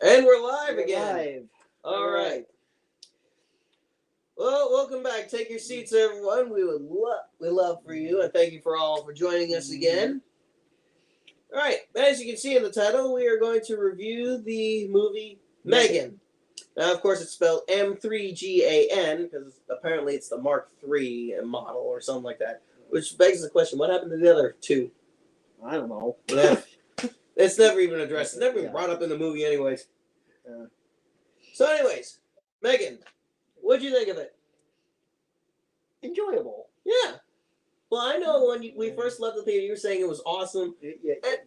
And we're live We're again. Live. All right. Well, welcome back. Take your seats, everyone. We love for you, and thank you for all for joining us again. All right. As you can see in the title, we are going to review the movie Megan. Now, of course, it's spelled M3GAN because apparently it's the Mark III model or something like that. Which begs the question: what happened to the other two? I don't know. Yeah. It's never even addressed. It's never even brought up in the movie, anyways. So, anyways, Megan, what'd you think of it? Enjoyable. Yeah. Well, I know when we first left the theater, you were saying it was awesome. Yeah. And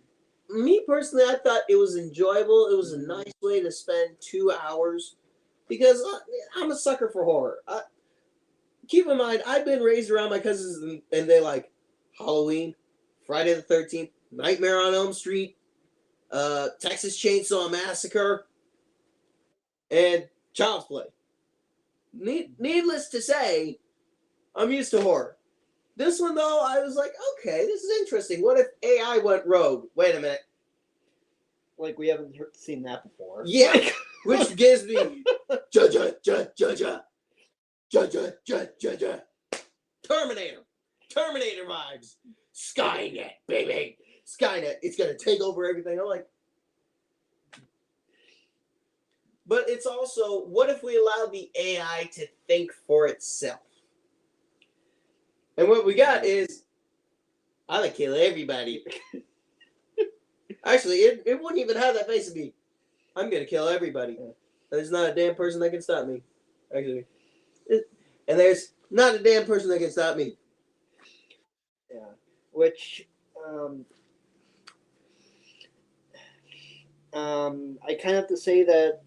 me personally, I thought it was enjoyable. It was a nice way to spend 2 hours because I'm a sucker for horror. Keep in mind, I've been raised around my cousins, and they like Halloween, Friday the 13th, Nightmare on Elm Street, Texas Chainsaw Massacre, and Child's Play. Needless to say, I'm used to horror. This one, though, I was like, okay, this is interesting. What if AI went rogue? Wait a minute. Like, we haven't seen that before. Yeah, which gives me Terminator vibes. Skynet, baby. Skynet, it's going to take over everything. I'm like, but it's also, what if we allow the AI to think for itself? And what we got is, I'm going to kill everybody. Actually, it wouldn't even have that face of me. I'm going to kill everybody. There's not a damn person that can stop me. Actually. And there's not a damn person that can stop me. Yeah. Which, I kind of have to say that,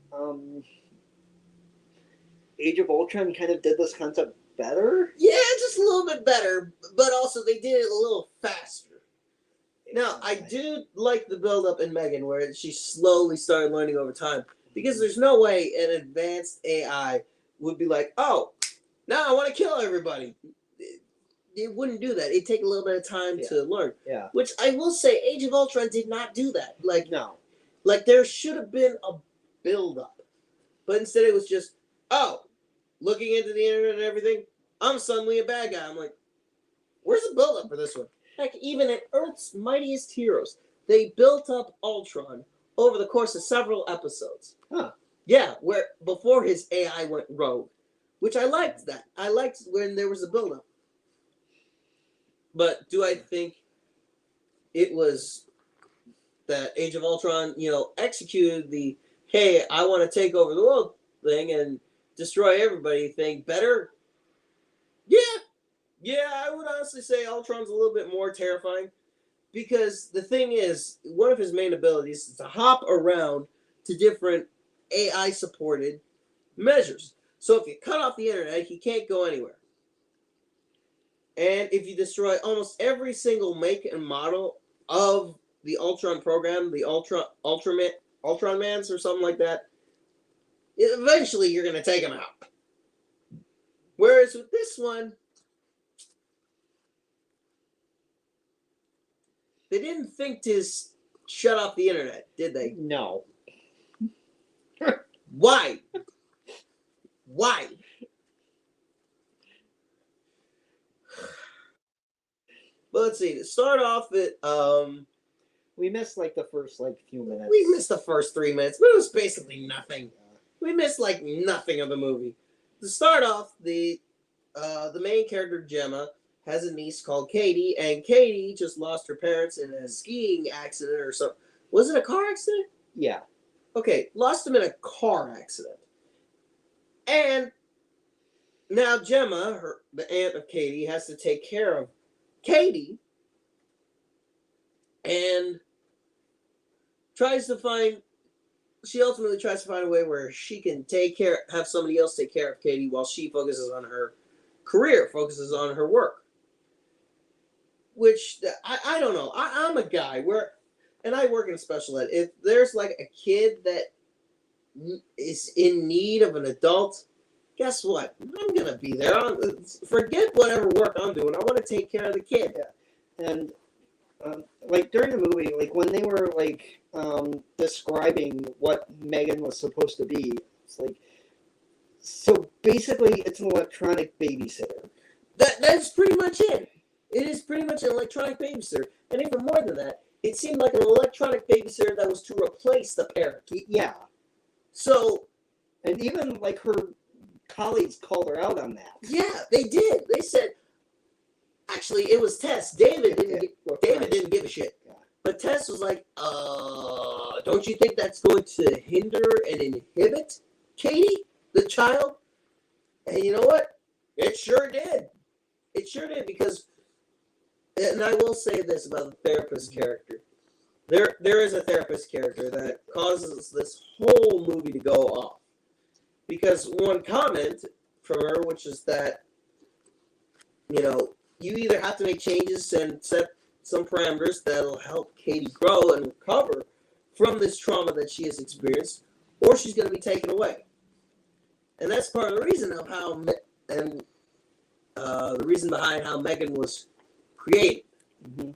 Age of Ultron kind of did this concept better. Yeah, just a little bit better, but also they did it a little faster. Now, I do like the build-up in Megan, where she slowly started learning over time, because there's no way an advanced AI would be like, oh, now I want to kill everybody. It wouldn't do that. It'd take a little bit of time to learn. Yeah. Which I will say, Age of Ultron did not do that. Like, no. Like, there should have been a build-up. But instead it was just, oh, looking into the internet and everything, I'm suddenly a bad guy. I'm like, where's the build-up for this one? Heck, even in Earth's Mightiest Heroes, they built up Ultron over the course of several episodes. Huh. Yeah, where before his AI went rogue, which I liked that. I liked when there was a build-up. But do I think it was that Age of Ultron, executed the, hey, I want to take over the world thing and destroy everybody thing better? Yeah, I would honestly say Ultron's a little bit more terrifying, because the thing is, one of his main abilities is to hop around to different AI-supported measures. So if you cut off the internet, he can't go anywhere. And if you destroy almost every single make and model of the Ultron program, the Ultron Mans or something like that, eventually you're going to take him out. Whereas with this one, they didn't think to shut off the internet, did they? No. Why? Why? Well, let's see. To start off, we missed like the first few minutes. We missed the first 3 minutes, but it was basically nothing. We missed like nothing of the movie. To start off, the main character Gemma has a niece called Katie, and Katie just lost her parents in a skiing accident or something. Was it a car accident? Yeah. Okay, lost them in a car accident. And now Gemma, the aunt of Katie, has to take care of Katie and she ultimately tries to find a way where she can have somebody else take care of Katie while she focuses on her career, focuses on her work. Which, I don't know. I'm a guy and I work in special ed. If there's like a kid that is in need of an adult, guess what? I'm going to be there. Forget whatever work I'm doing. I want to take care of the kid. Yeah. And like during the movie, like when they were like describing what Megan was supposed to be, it's like, so basically it's an electronic babysitter. That's pretty much it. It is pretty much an electronic babysitter, and even more than that, it seemed like an electronic babysitter that was to replace the parent. Yeah, So and even like her colleagues called her out on that. yeah, they did. They said, actually, it was Tess. David didn't give a shit. Yeah. But Tess was like, don't you think that's going to hinder and inhibit Katie, the child? And you know what? It sure did. It sure did, because, and I will say this about the therapist character. There is a therapist character that causes this whole movie to go off. Because one comment from her, which is that, you either have to make changes and set some parameters that'll help Katie grow and recover from this trauma that she has experienced, or she's going to be taken away. And that's part of the reason of how, the reason behind how Megan was created. Mm-hmm.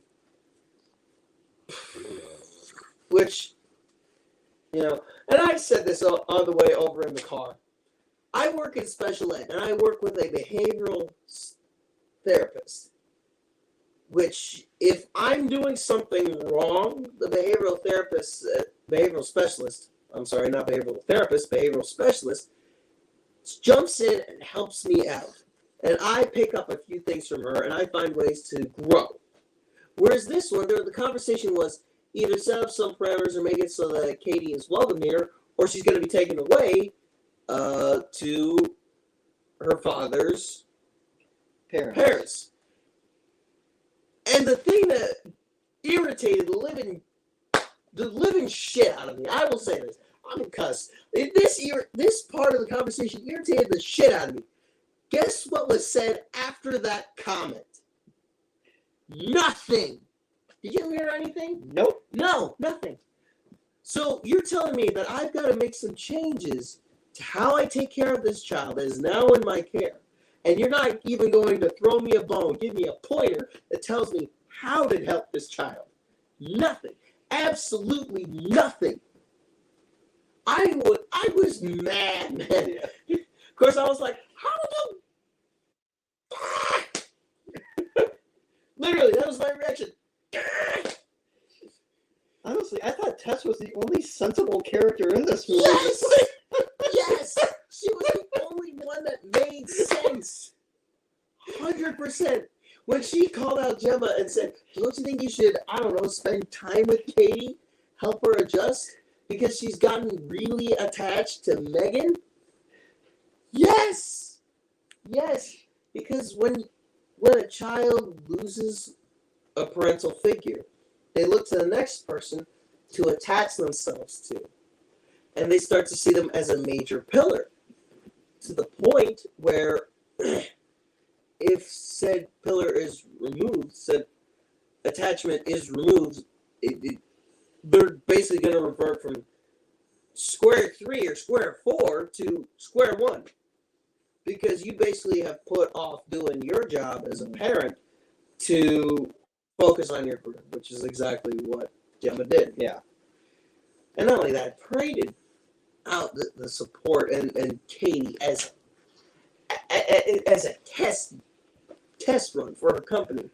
Which, and I said this on the way over in the car. I work in special ed, and I work with a behavioral therapist, which if I'm doing something wrong, the behavioral specialist, I'm sorry, not behavioral therapist, behavioral specialist, jumps in and helps me out. And I pick up a few things from her, and I find ways to grow. Whereas this one, the conversation was either set up some parameters or make it so that Katie is welcome here, or she's going to be taken away to her father's parents. And the thing that irritated the living shit out of me, I will say this, I'm a cuss. This part of the conversation irritated the shit out of me. Guess what was said after that comment? Nothing. Did you hear anything? Nope. No, nothing. So you're telling me that I've got to make some changes to how I take care of this child that is now in my care. And you're not even going to throw me a bone, give me a pointer that tells me how to help this child. Nothing. Absolutely nothing. I was mad, man. Yeah. Of course, I was like, how do literally, that was my reaction. Honestly, I thought Tess was the only sensible character in this movie. Yes! Yes! She was the only one that made sense. 100%. When she called out Gemma and said, don't you think you should, I don't know, spend time with Katie? Help her adjust? Because she's gotten really attached to Megan? Yes! Yes. Because when a child loses a parental figure, they look to the next person to attach themselves to. And they start to see them as a major pillar. To the point where if said pillar is removed, said attachment is removed, they're basically going to revert from square 3 or square 4 to square 1. Because you basically have put off doing your job as a parent to focus on your career, which is exactly what Gemma did. Yeah. And not only that, paraded out the support and Katie as a test run for her company.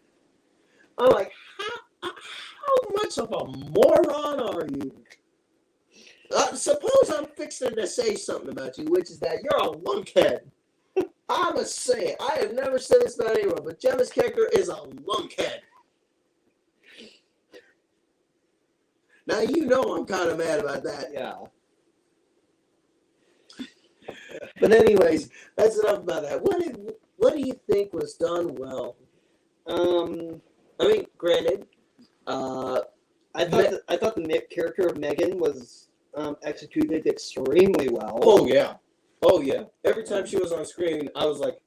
I'm like, how much of a moron are you? Suppose I'm fixing to say something about you, which is that you're a lunkhead. I must say it. I have never said this about anyone, but Gemma's character is a lunkhead. Now you know I'm kind of mad about that. Yeah. But anyways, that's enough about that. What do you think was done well? I mean, granted, I thought the character of Megan was executed extremely well. Oh yeah. Every time she was on screen, I was like,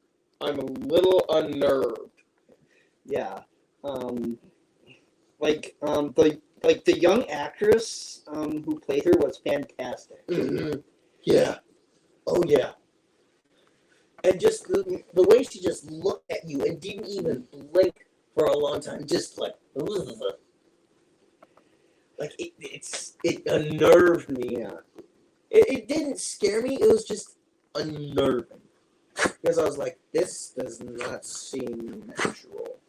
I'm a little unnerved. Yeah. The young actress who played her was fantastic. Mm-hmm. Yeah. Oh yeah. And just the way she just looked at you and didn't even blink for a long time, just like, ugh. Like it unnerved me. Yeah. It didn't scare me. It was just unnerving because I was like, this does not seem natural.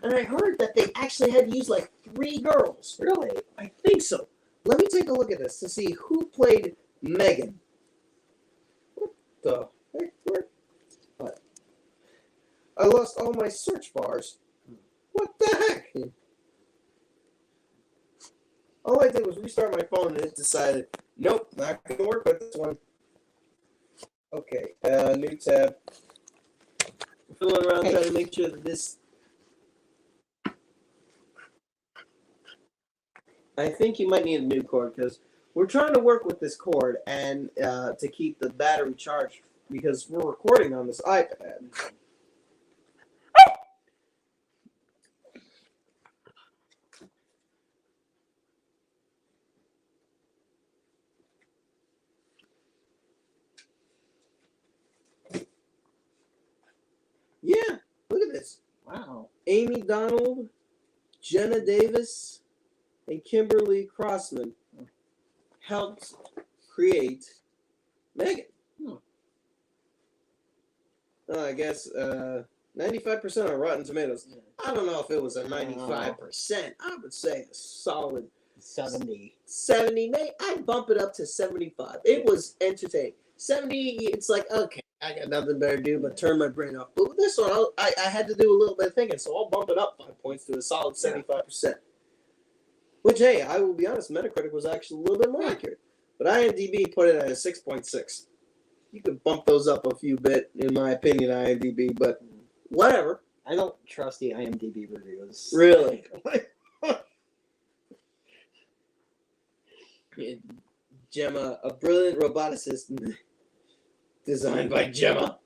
And I heard that they actually had to use like 3 girls. Really? I think so. Let me take a look at this to see who played Megan. What the heck? What? I lost all my search bars. What the heck? All I did was restart my phone and it decided, nope, not gonna work with this one. Okay, new tab. Filling around trying to make sure that this. I think you might need a new cord because we're trying to work with this cord and to keep the battery charged because we're recording on this iPad. Yeah, look at this. Wow. Amy Donald, Jenna Davis, and Kimberly Crossman helped create Megan. I guess 95% on Rotten Tomatoes. I don't know if it was a 95%. I would say a solid 70. 70. I'd bump it up to 75. It was entertaining. 70, it's like, okay, I got nothing better to do but turn my brain off. But with this one, I had to do a little bit of thinking, so I'll bump it up 5 points to a solid 75%. Which, hey, I will be honest, Metacritic was actually a little bit more accurate. But IMDb put it at a 6.6. You could bump those up a few bit, in my opinion, IMDb, but whatever. I don't trust the IMDb reviews. Really? Gemma, a brilliant roboticist designed by Gemma.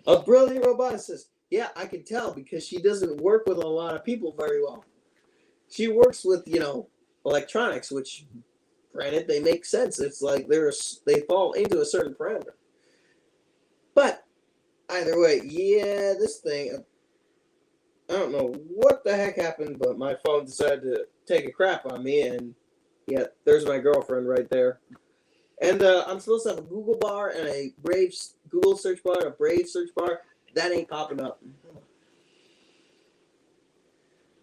A brilliant roboticist. Yeah, I can tell because she doesn't work with a lot of people very well. She works with, electronics, which, granted, they make sense. It's like they fall into a certain parameter. But either way, yeah, this thing, I don't know what the heck happened, but my phone decided to take a crap on me, and yeah, there's my girlfriend right there. And I'm supposed to have a Google bar and a Brave Google search bar and a Brave search bar. That ain't popping up.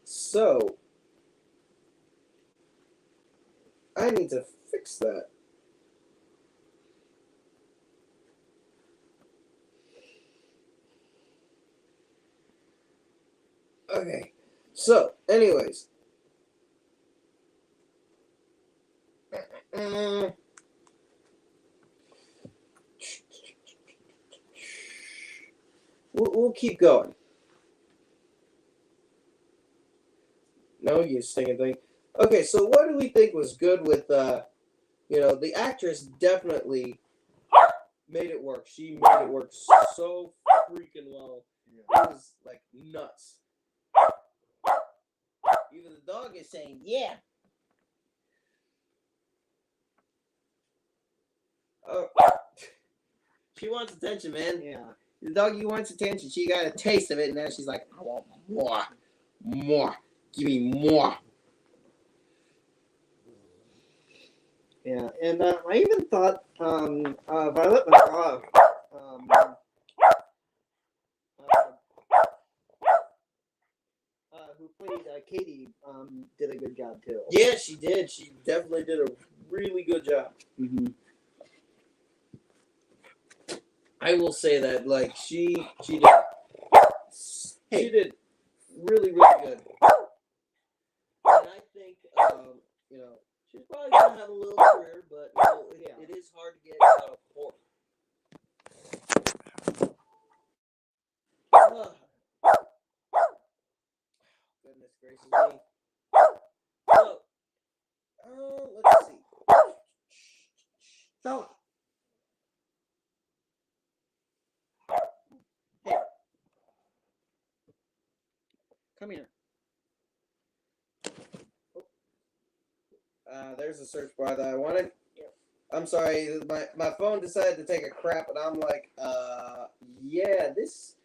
So I need to fix that. Okay. So, anyways. We'll keep going. No, you stinking thing. Okay, so what do we think was good with, the actress definitely made it work. She made it work so freaking well. It was, like, nuts. Even the dog is saying, yeah. Oh, she wants attention, man. Yeah. The doggy wants attention. She got a taste of it, and now she's like, I want more. More. Give me more. Yeah, and I even thought Violet McGraw, who played Katie, did a good job too. Yeah, she did. She definitely did a really good job. Mm-hmm. I will say that, like, she did. She did really, really good. And I think, she's probably gonna have a little career, but it is hard to get out of horror. Goodness gracious me. So, let's see. So, come here. There's the search bar that I wanted. I'm sorry, my phone decided to take a crap, and I'm like, yeah, this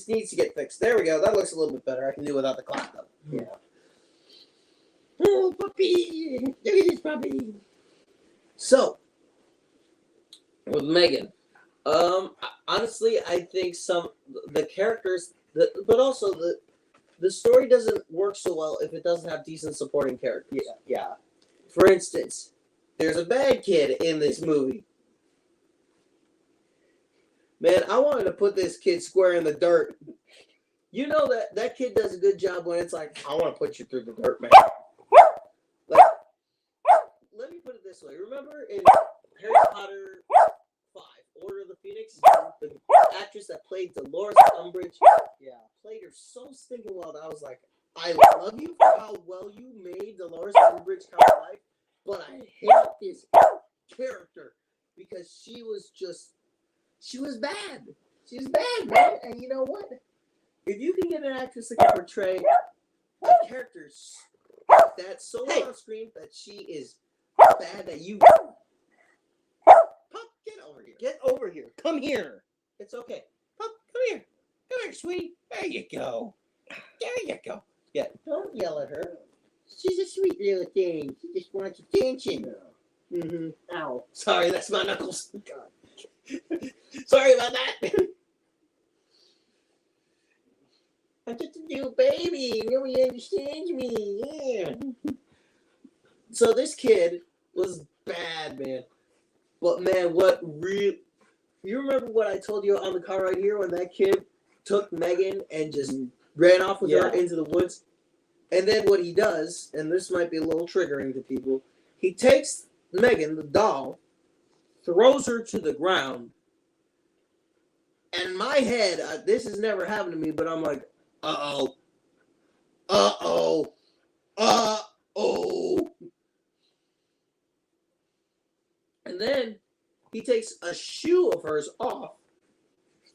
needs to get fixed. There we go. That looks a little bit better. I can do without the clock, though. Yeah. Oh, puppy! Look at this puppy. So, with Megan, honestly, I think the characters, but also the story doesn't work so well if it doesn't have decent supporting characters. Yeah. For instance, there's a bad kid in this movie. Man, I wanted to put this kid square in the dirt. You know that kid does a good job when it's like, I want to put you through the dirt, man. Like, let me put it this way. Remember in Harry Potter 5, Order of the Phoenix, the actress that played Dolores Umbridge, played her so stinking well that I was like, I love you for how well you made Dolores Umbridge come to life, but I hate this character because she was bad. She was bad, man. And you know what? If you can get an actress that can portray a character like that so well on screen that she is bad that you... Pup, get over here. Get over here. Come here. It's okay. Pup, come here. Come here, sweetie. There you go. There you go. Yeah, don't yell at her. She's a sweet little thing. She just wants attention. Mm-hmm. Ow. Sorry, that's my knuckles. God. Sorry about that. I'm just a new baby. Nobody understands me. Yeah. So this kid was bad, man. But man, you remember what I told you on the car right here when that kid took Megan and just ran off with her into the woods? And then what he does, and this might be a little triggering to people, he takes Megan, the doll, throws her to the ground. And in my head, this has never happened to me, but I'm like, uh-oh. Uh-oh. Uh-oh. And then he takes a shoe of hers off,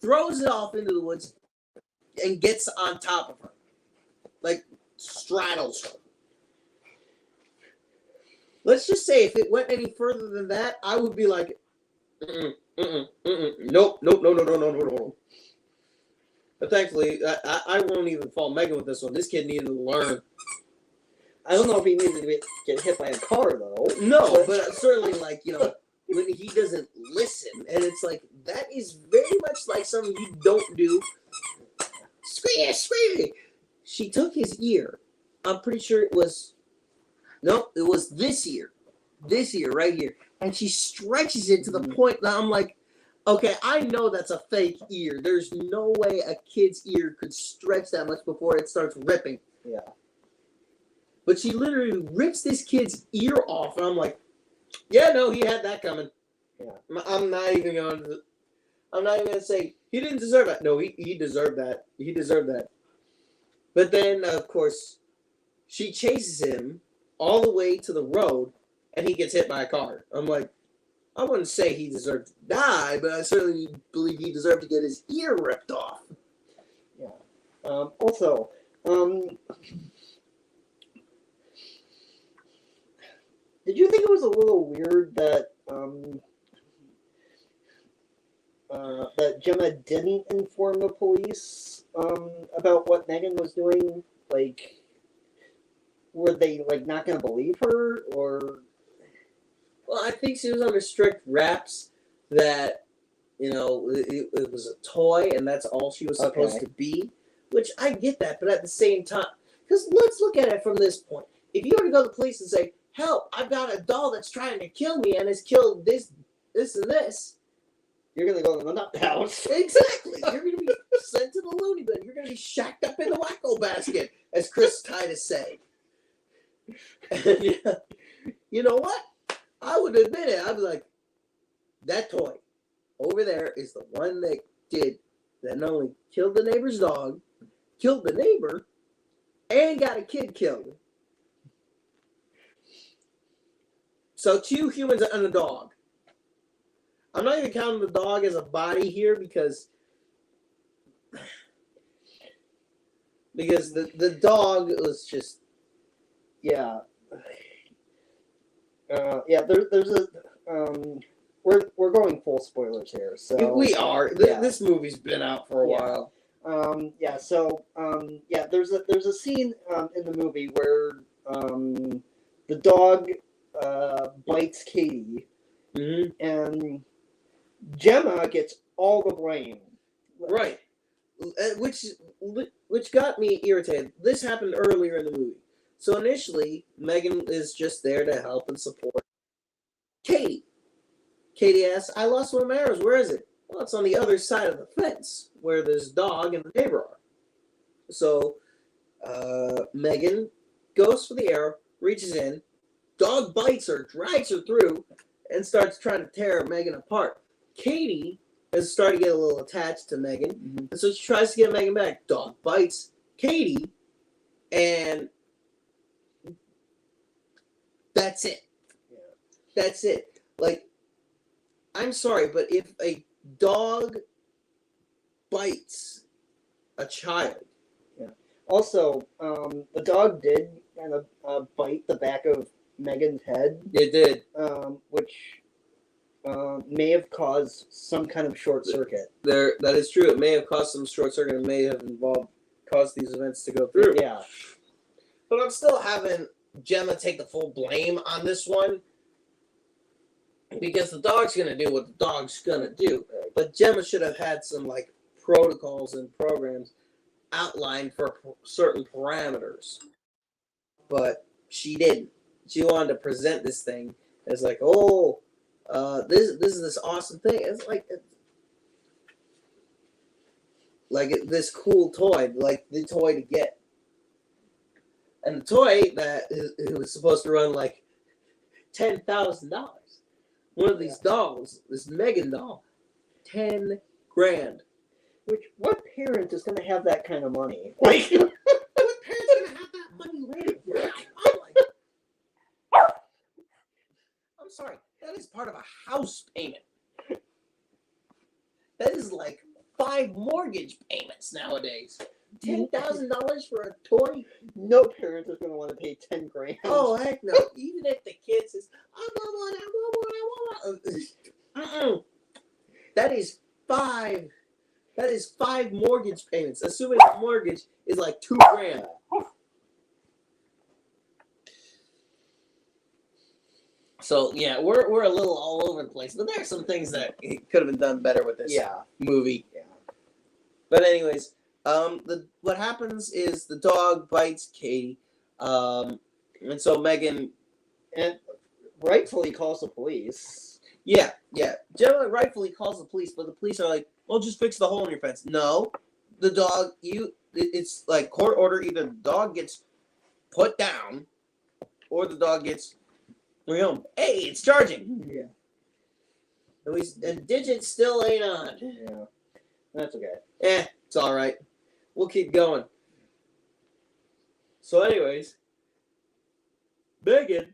throws it off into the woods, and gets on top of her. Like, straddles her. Let's just say if it went any further than that, I would be like, nope. But thankfully, I won't even fault Megan with this one. This kid needed to learn. I don't know if he needed to get hit by a car, though. No, but certainly, like, when he doesn't listen, and it's like, that is very much like something you don't do. Squeaky. She took his ear. I'm pretty sure it was this ear. This ear right here. And she stretches it to the point that I'm like, okay, I know that's a fake ear. There's no way a kid's ear could stretch that much before it starts ripping. Yeah. But she literally rips this kid's ear off, and I'm like, yeah, no, he had that coming. Yeah. I'm not even gonna say he didn't deserve that. No, he deserved that. He deserved that. But then, of course, she chases him all the way to the road, and he gets hit by a car. I'm like, I wouldn't say he deserved to die, but I certainly believe he deserved to get his ear ripped off. Yeah. Also, did you think it was a little weird that that Gemma didn't inform the police about what Megan was doing? Like, were they not going to believe her, or? Well, I think she was under strict wraps that, it was a toy and that's all she was supposed to be, which I get that, but at the same time, because let's look at it from this point. If you were to go to the police and say, help, I've got a doll that's trying to kill me and has killed this, and this. You're going to go to the nut house. Exactly. You're going to be sent to the loony bin. You're going to be shacked up in the wacko basket, as Chris Titus say. And, you know what? I would admit it. I'd be like, that toy over there is the one that not only killed the neighbor's dog, killed the neighbor, and got a kid killed. So 2 humans and a dog. I'm not even counting the dog as a body here because the dog was just there's a we're going full spoilers here, so we are. This movie's been out for a while. There's a scene in the movie where the dog bites Katie, Mm-hmm. and Gemma gets all the blame. Right. Which got me irritated. This happened earlier in the movie. So initially, Megan is just there to help and support Katie. Katie asks, I lost one of my arrows. Where is it? Well, it's on the other side of the fence where this dog and the neighbor are. So Megan goes for the arrow, reaches in, dog bites her, drags her through, and starts trying to tear Megan apart. Katie is starting to get a little attached to Megan, and so she tries to get Megan back. Dog bites Katie, and that's it. Yeah. That's it. Like, I'm sorry, but if a dog bites a child, Also, the dog did kind of bite the back of Megan's head, it did. which may have caused some kind of short circuit. That is true. It may have caused some short circuit. It may have caused these events to go through. Yeah. But I'm still having Gemma take the full blame on this one because the dog's gonna do what the dog's gonna do. But Gemma should have had some like protocols and programs outlined for certain parameters. But she didn't. She wanted to present this thing as like, oh, this is this awesome thing. It's like this cool toy, like the toy to get. And the toy that it was supposed to run like $10,000. One of these dolls, this Megan doll, $10,000. Which, what parent is going to have that kind of money? Like, What parents are gonna have that money later? I'm sorry, that is part of a house payment. That is like 5 mortgage payments nowadays. $10,000 for a toy? no parent is going to want to pay $10,000. Oh heck no! Even if the kid says, "I want one," that is 5. That is 5 mortgage payments. Assuming the mortgage is like $2,000. So yeah, we're a little all over the place, but there are some things that could have been done better with this movie. Yeah. But anyways, what happens is the dog bites Katie, and so Megan, And rightfully calls the police. yeah, Gemma rightfully calls the police, but the police are like, "Well, just fix the hole in your fence." No, the dog, it's like court order. Either the dog gets put down, or the dog gets, hey, it's charging. Yeah. And Digit still ain't on. Yeah. That's okay. It's all right. We'll keep going. So, anyways, Megan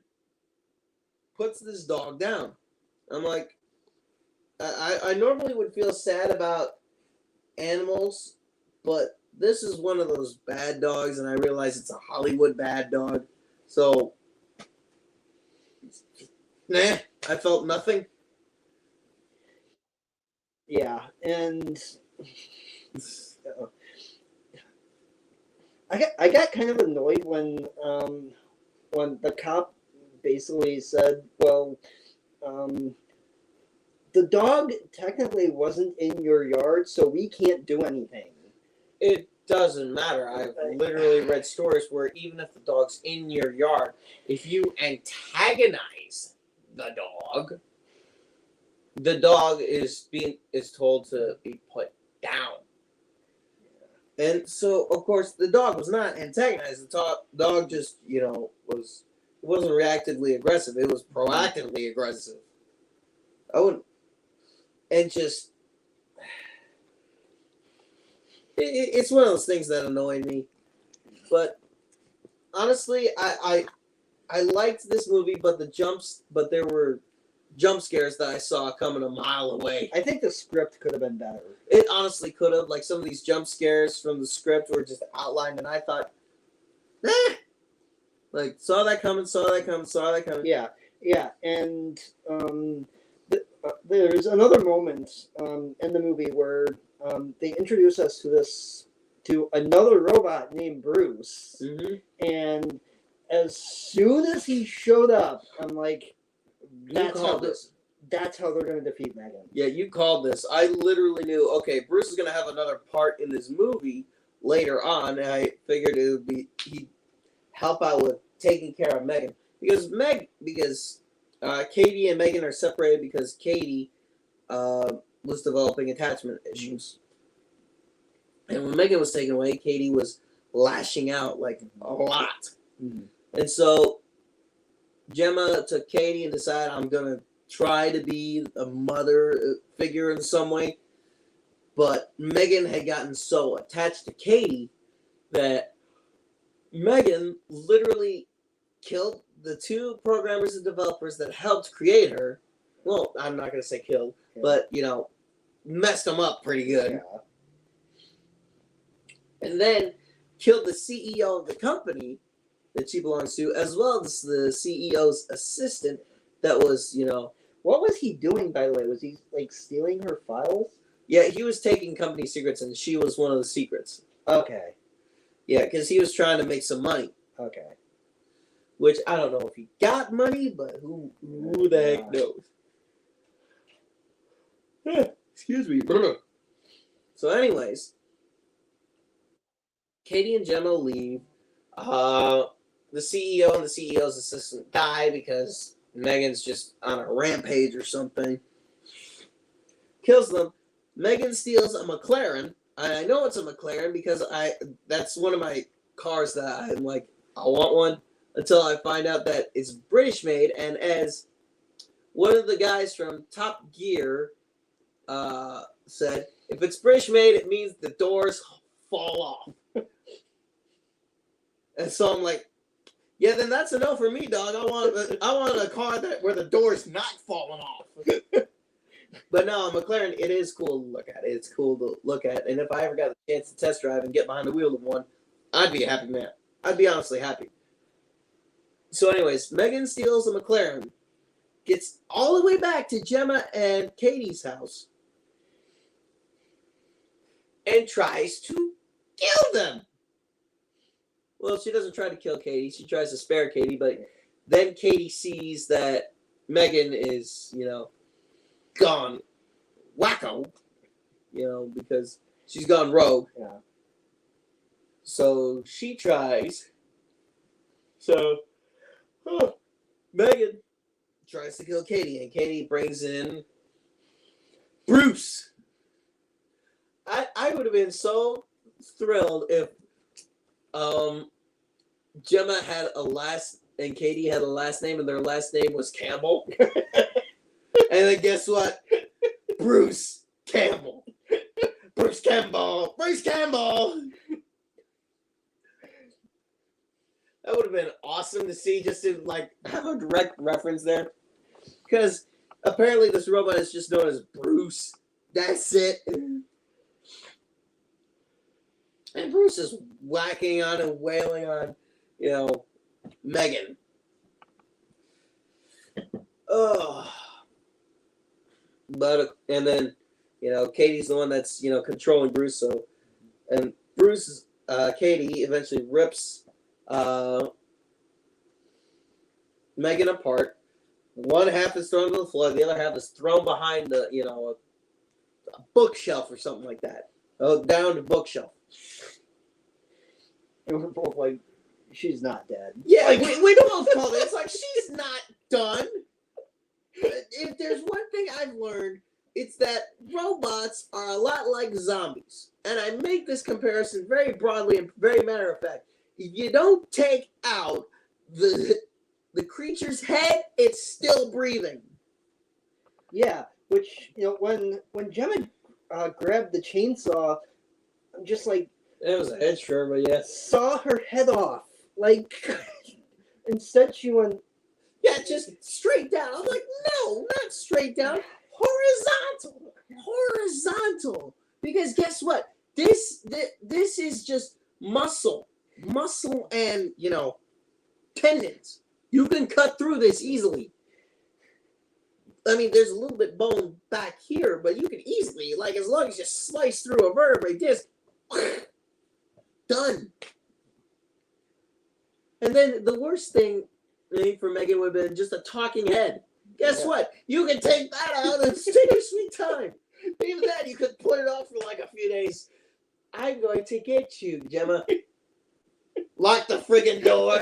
puts this dog down. I'm like, I normally would feel sad about animals, but this is one of those bad dogs, and I realize it's a Hollywood bad dog. So, I felt nothing. Yeah, and I got kind of annoyed when the cop basically said, well, the dog technically wasn't in your yard, so we can't do anything. It doesn't matter. I've literally read stories where even if the dog's in your yard, if you antagonize the dog is told to be put down. And so, of course, the dog was not antagonized. The dog just, it wasn't reactively aggressive. It was proactively aggressive. It's one of those things that annoyed me. But honestly, I liked this movie, but there were jump scares that I saw coming a mile away. I think the script could have been better. It honestly could have. Like, some of these jump scares from the script were just outlined, and I thought, like, saw that coming. Yeah, and there's another moment in the movie where they introduce us to another robot named Bruce, Mm-hmm. and as soon as he showed up, I'm like, You that's how called this. that's how they're gonna defeat Megan. Yeah, you called this. I literally knew, okay, Bruce is going to have another part in this movie later on, and I figured it would be, he'd help out with taking care of Megan. Because Katie and Megan are separated because Katie was developing attachment issues. And when Megan was taken away, Katie was lashing out like a lot. Mm-hmm. And so Gemma took Katie and decided, I'm going to try to be a mother figure in some way. But Megan had gotten so attached to Katie that Megan literally killed the two programmers and developers that helped create her. Well, I'm not going to say killed, but, messed them up pretty good. Yeah. And then killed the CEO of the company that she belongs to, as well as the CEO's assistant that was, What was he doing, by the way? Was he like stealing her files? Yeah, he was taking company secrets, and she was one of the secrets. Okay. Yeah, because he was trying to make some money, Okay. which I don't know if he got money, but who the heck knows? Excuse me. So, anyways, Katie and Gemma leave. The CEO and the CEO's assistant die because Megan's just on a rampage or something. Kills them. Megan steals a McLaren. I know it's a McLaren because that's one of my cars that I'm like, I want one, until I find out that it's British made. And as one of the guys from Top Gear said, if it's British made, it means the doors fall off. And so I'm like, yeah, then that's a no for me, dog. I want a car where the door's not falling off. But no, a McLaren, it is cool to look at. It's cool to look at. And if I ever got the chance to test drive and get behind the wheel of one, I'd be a happy man. I'd be honestly happy. So anyways, Megan steals a McLaren, gets all the way back to Gemma and Katie's house, and tries to kill them. Well, she doesn't try to kill Katie. She tries to spare Katie, but then Katie sees that Megan is, gone wacko, because she's gone rogue. Yeah. So she tries. Megan tries to kill Katie, and Katie brings in Bruce. I would have been so thrilled if Gemma had a last and Katie had a last name, and their last name was Campbell. And then guess what? Bruce Campbell. Bruce Campbell. Bruce Campbell. That would have been awesome to see, just to have a direct reference there. Because apparently this robot is just known as Bruce. That's it. And Bruce is whacking on and wailing on, Megan. Oh. But, and then, Katie's the one that's, controlling Bruce. So, and Bruce, Katie eventually rips Megan apart. One half is thrown to the floor. The other half is thrown behind a bookshelf or something like that. Oh, down the bookshelf. And we're both like, she's not dead. Yeah, we don't call it. It's like, she's not done. If there's one thing I've learned, it's that robots are a lot like zombies. And I make this comparison very broadly and very matter of fact. If you don't take out the creature's head, it's still breathing. Yeah, which, when Gemma grabbed the chainsaw, I'm just like, It was a head sure, but yes. Saw her head off. Instead she went, yeah, just straight down. I'm like, no, not straight down. Horizontal. Because guess what? This is just muscle and, tendons. You can cut through this easily. I mean, there's a little bit bone back here, but you can easily, as long as you slice through a vertebrae disc, done. And then the worst thing I think for Megan would have been just a talking head. Guess what? You can take that out and take your sweet time. Even that, you could put it off for like a few days. I'm going to get you, Gemma. Lock the friggin' door.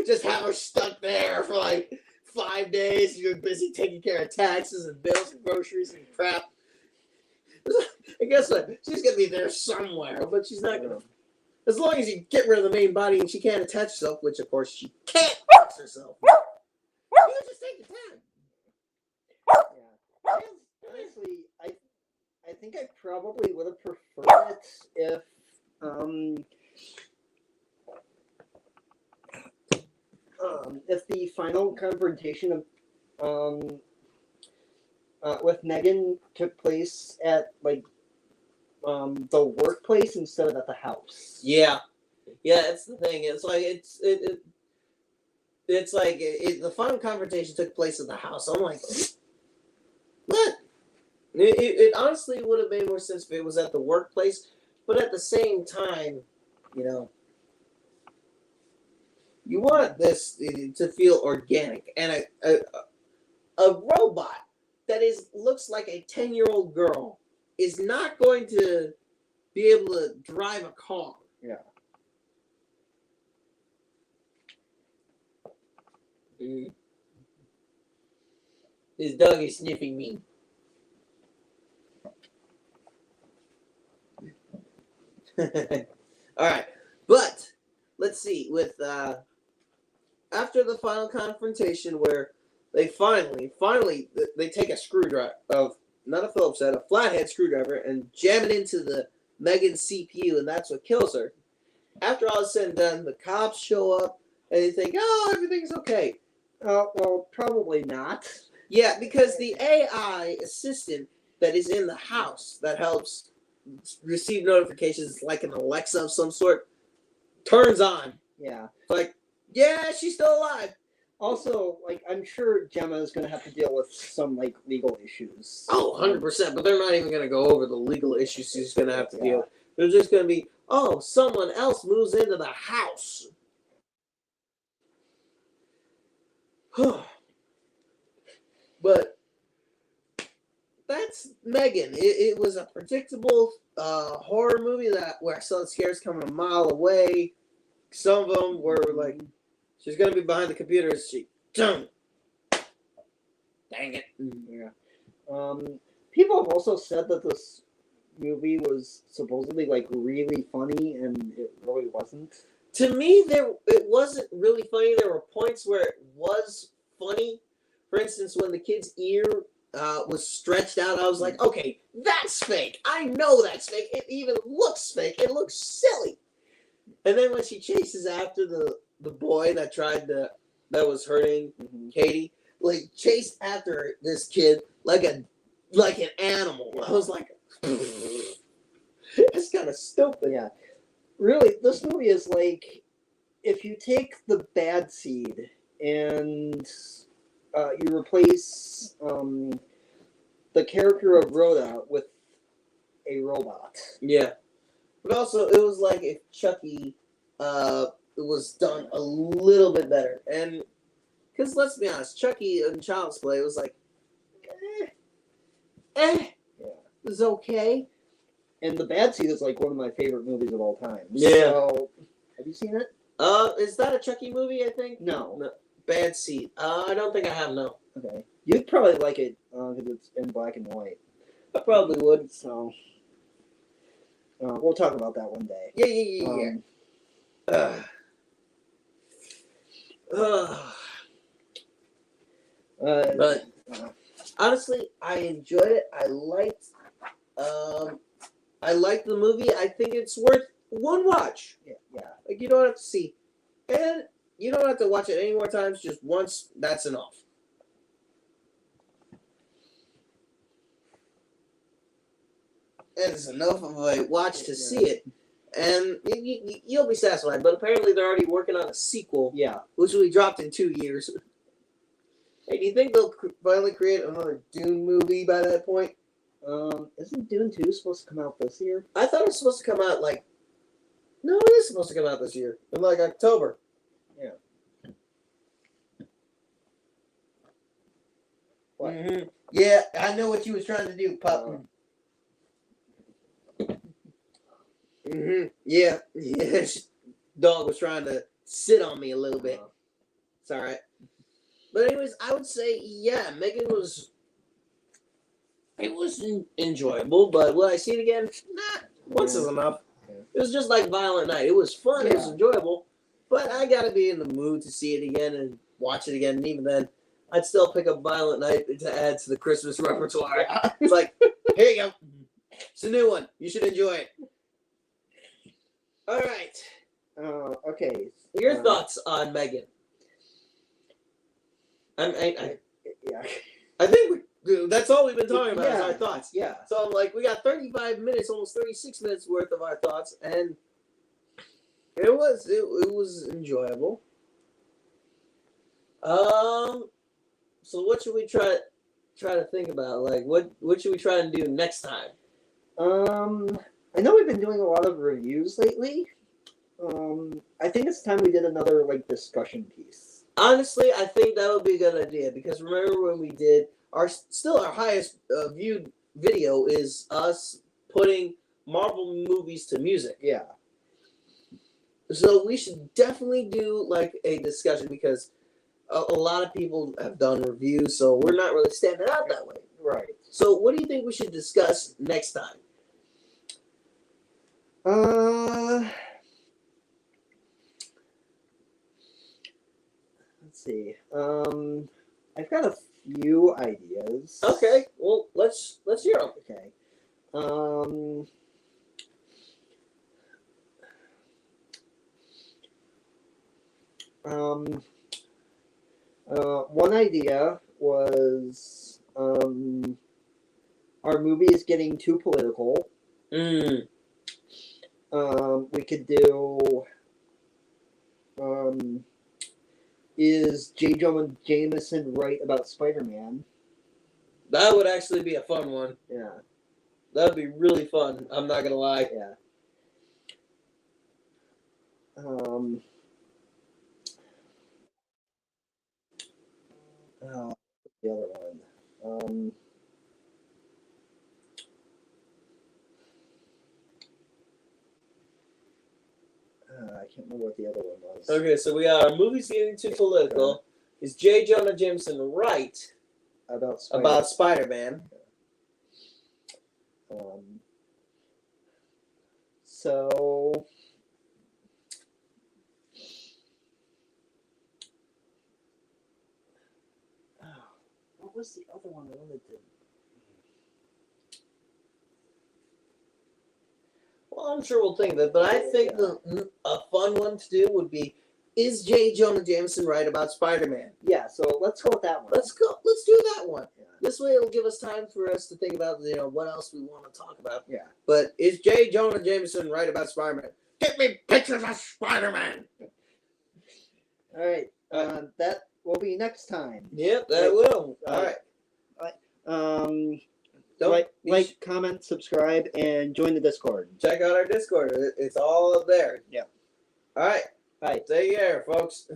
Just have her stuck there for like 5 days. You're busy taking care of taxes and bills and groceries and crap. And guess what? She's going to be there somewhere, but she's not going to. As long as you get rid of the main body and she can't attach herself, which of course she can't fix herself. You just take the time. Yeah. Honestly, I think I probably would have preferred it if the final confrontation of with Megan took place at like the workplace instead of at the house. Yeah, it's the thing. It's like it's like the final confrontation took place at the house. I'm like, what? It honestly would have made more sense if it was at the workplace, but at the same time, you want this to feel organic, and a robot that looks like a 10-year-old girl is not going to be able to drive a car. Yeah. This dog is sniffing me. All right, but let's see. With after the final confrontation, where they finally they take a screwdriver of not a Phillips head, a flathead screwdriver, and jam it into the Megan's CPU, and that's what kills her. After all is said and done, the cops show up and they think, "Oh, everything's okay." Well, probably not. Yeah, because the AI assistant that is in the house that helps receive notifications, like an Alexa of some sort, turns on. Yeah. Like, yeah, she's still alive. Also, like, I'm sure Gemma is going to have to deal with some, like, legal issues. Oh, 100%. But they're not even going to go over the legal issues she's going to have to deal with. They're just going to be, oh, someone else moves into the house. But that's Megan. It was a predictable horror movie where I saw the scares coming a mile away. Some of them were like, she's going to be behind the computer. She, dang it. Yeah. People have also said that this movie was supposedly like really funny, and it really wasn't. To me, it wasn't really funny. There were points where it was funny. For instance, when the kid's ear was stretched out, I was like, okay, that's fake. I know that's fake. It even looks fake. It looks silly. And then when she chases after the boy that was hurting Katie, like chased after this kid like an animal. I was like, that's kind of stupid. Yeah. Really, this movie is like, if you take the bad seed and you replace the character of Rhoda with a robot. Yeah. But also, it was like if Chucky was done a little bit better. And, because let's be honest, Chucky in Child's Play was like, Yeah. It was okay. And The Bad Seed is like one of my favorite movies of all time. Yeah. So, have you seen it? Is that a Chucky movie, I think? No. Bad Seed. I don't think I have, no. Okay. You'd probably like it because it's in black and white. I probably would. So, we'll talk about that one day. Yeah. But honestly, I enjoyed it. I liked the movie. I think it's worth one watch. Yeah. Like, you don't have to see, and you don't have to watch it any more times. Just once, that's enough. And it's enough of a watch to see it, and you'll be satisfied. But apparently, they're already working on a sequel. Yeah. Which will be dropped in 2 years. Hey, do you think they'll finally create another Dune movie by that point? Isn't Dune 2 supposed to come out this year? I thought it was supposed to come out like No, it is supposed to come out this year in like October. What? Mhm. Yeah, I know what you was trying to do, pup. Yeah, yeah. Dog was trying to sit on me a little bit. It's all right. But anyways, I would say yeah, Megan was. It was enjoyable, but will I see it again? Nah, once is enough. Yeah. It was just like Violent Night. It was fun. It was Yeah. enjoyable, but I gotta be in the mood to see it again and watch it again. And even then, I'd still pick up Violent Night to add to the Christmas repertoire. It's like, here you go. It's a new one. You should enjoy it. All right. Okay. Your thoughts on Megan? I Yeah. think that's all we've been talking about is Yeah. our thoughts. Yeah. So like we got 35 minutes, almost 36 minutes worth of our thoughts, and it was enjoyable. So what should we try to think about? Like what should we try and do next time? I know we've been doing a lot of reviews lately. I think it's time we did another like discussion piece. Honestly, I think that would be a good idea because remember when we did our highest viewed video is us putting Marvel movies to music. Yeah. So we should definitely do like a discussion because a lot of people have done reviews, so we're not really standing out that way. Right. So what do you think we should discuss next time? Let's see. I've got a few ideas. Okay, well let's hear them. Okay. One idea was our movie is getting too political. We could do is J. Jonah Jameson right about Spider-Man? That would actually be a fun one. Yeah. That would be really fun. I'm not gonna lie. Yeah. The other one. I can't remember what the other one was. Okay, so we got our movies getting too political. Is J. Jonah Jameson right About Spider-Man? So what was the other one I wanted to? Well, I'm sure we'll think of it, but I think a fun one to do would be, is J. Jonah Jameson right about Spider-Man? Yeah, so let's go with that one. Let's go. Let's do that one. Yeah. This way, it'll give us time for us to think about what else we want to talk about. Yeah. But is J. Jonah Jameson right about Spider-Man? Get me pictures of Spider-Man. All right. That will be next time. Yep, that will. All right. Like, comment, subscribe, and join the Discord. Check out our Discord. It's all up there. Yeah. All right. Bye. Take care, folks.